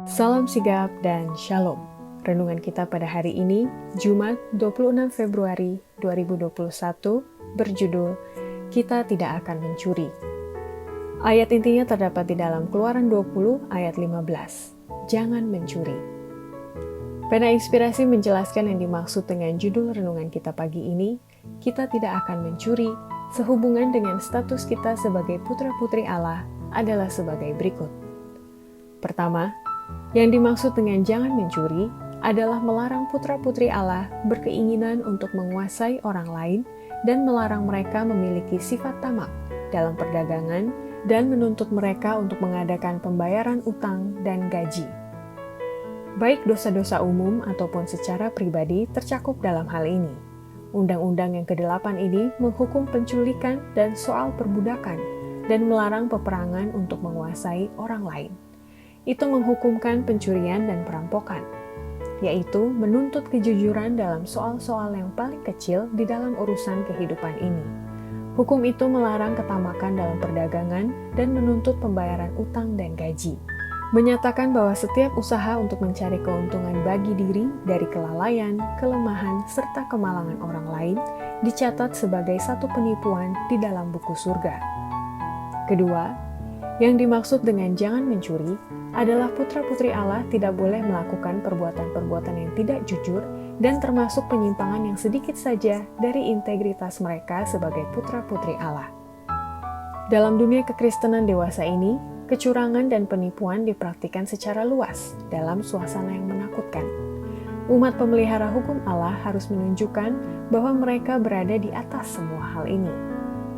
Salam sigap dan shalom. Renungan kita pada hari ini, Jumat 26 Februari 2021, berjudul Kita Tidak Akan Mencuri. Ayat intinya terdapat di dalam Keluaran 20 ayat 15. Jangan mencuri. Pena Inspirasi menjelaskan yang dimaksud dengan judul renungan kita pagi ini, kita tidak akan mencuri, sehubungan dengan status kita sebagai putra-putri Allah adalah sebagai berikut. Pertama, yang dimaksud dengan jangan mencuri adalah melarang putra-putri Allah berkeinginan untuk menguasai orang lain dan melarang mereka memiliki sifat tamak dalam perdagangan dan menuntut mereka untuk mengadakan pembayaran utang dan gaji. Baik dosa-dosa umum ataupun secara pribadi tercakup dalam hal ini. Undang-undang yang ke-8 ini menghukum penculikan dan soal perbudakan dan melarang peperangan untuk menguasai orang lain. Itu menghukumkan pencurian dan perampokan, yaitu menuntut kejujuran dalam soal-soal yang paling kecil di dalam urusan kehidupan ini. Hukum itu melarang ketamakan dalam perdagangan dan menuntut pembayaran utang dan gaji. Menyatakan bahwa setiap usaha untuk mencari keuntungan bagi diri dari kelalaian, kelemahan, serta kemalangan orang lain dicatat sebagai satu penipuan di dalam buku surga. Kedua, yang dimaksud dengan jangan mencuri adalah putra-putri Allah tidak boleh melakukan perbuatan-perbuatan yang tidak jujur dan termasuk penyimpangan yang sedikit saja dari integritas mereka sebagai putra-putri Allah. Dalam dunia kekristenan dewasa ini, kecurangan dan penipuan dipraktikkan secara luas dalam suasana yang menakutkan. Umat pemelihara hukum Allah harus menunjukkan bahwa mereka berada di atas semua hal ini.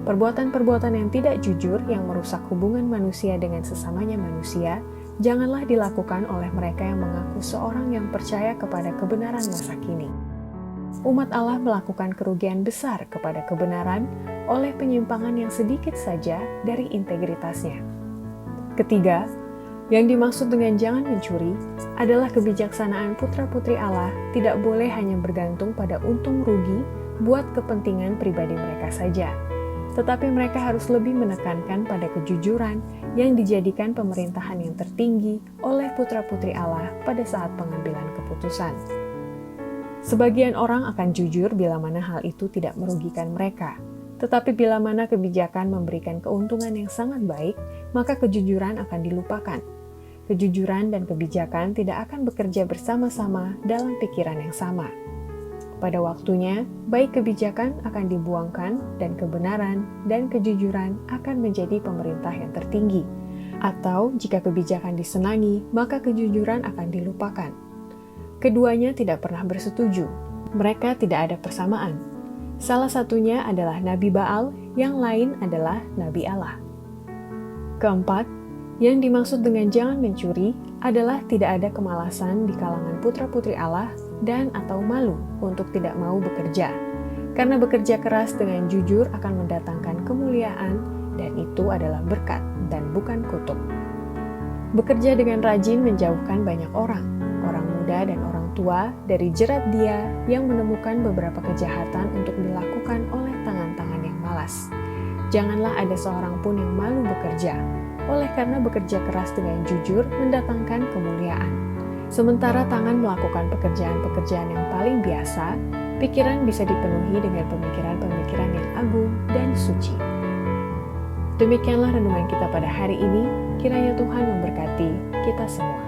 Perbuatan-perbuatan yang tidak jujur yang merusak hubungan manusia dengan sesamanya manusia janganlah dilakukan oleh mereka yang mengaku seorang yang percaya kepada kebenaran masa kini. Umat Allah melakukan kerugian besar kepada kebenaran oleh penyimpangan yang sedikit saja dari integritasnya. Ketiga, yang dimaksud dengan jangan mencuri adalah kebijaksanaan putra-putri Allah tidak boleh hanya bergantung pada untung rugi buat kepentingan pribadi mereka saja, tetapi mereka harus lebih menekankan pada kejujuran yang dijadikan pemerintahan yang tertinggi oleh putra-putri Allah pada saat pengambilan keputusan. Sebagian orang akan jujur bila mana hal itu tidak merugikan mereka, tetapi bila mana kebijakan memberikan keuntungan yang sangat baik, maka kejujuran akan dilupakan. Kejujuran dan kebijakan tidak akan bekerja bersama-sama dalam pikiran yang sama. Pada waktunya, baik kebijakan akan dibuangkan dan kebenaran dan kejujuran akan menjadi pemerintah yang tertinggi. Atau jika kebijakan disenangi, maka kejujuran akan dilupakan. Keduanya tidak pernah bersetuju. Mereka tidak ada persamaan. Salah satunya adalah Nabi Baal, yang lain adalah Nabi Allah. Keempat, yang dimaksud dengan jangan mencuri adalah tidak ada kemalasan di kalangan putra-putri Allah dan atau malu untuk tidak mau bekerja. Karena bekerja keras dengan jujur akan mendatangkan kemuliaan dan itu adalah berkat dan bukan kutuk. Bekerja dengan rajin menjauhkan banyak orang muda dan orang tua dari jerat Dia yang menemukan beberapa kejahatan untuk dilakukan oleh tangan-tangan yang malas. Janganlah ada seorang pun yang malu bekerja, oleh karena bekerja keras dengan jujur mendatangkan kemuliaan. Sementara tangan melakukan pekerjaan-pekerjaan yang paling biasa, pikiran bisa dipenuhi dengan pemikiran-pemikiran yang agung dan suci. Demikianlah renungan kita pada hari ini, kiranya Tuhan memberkati kita semua.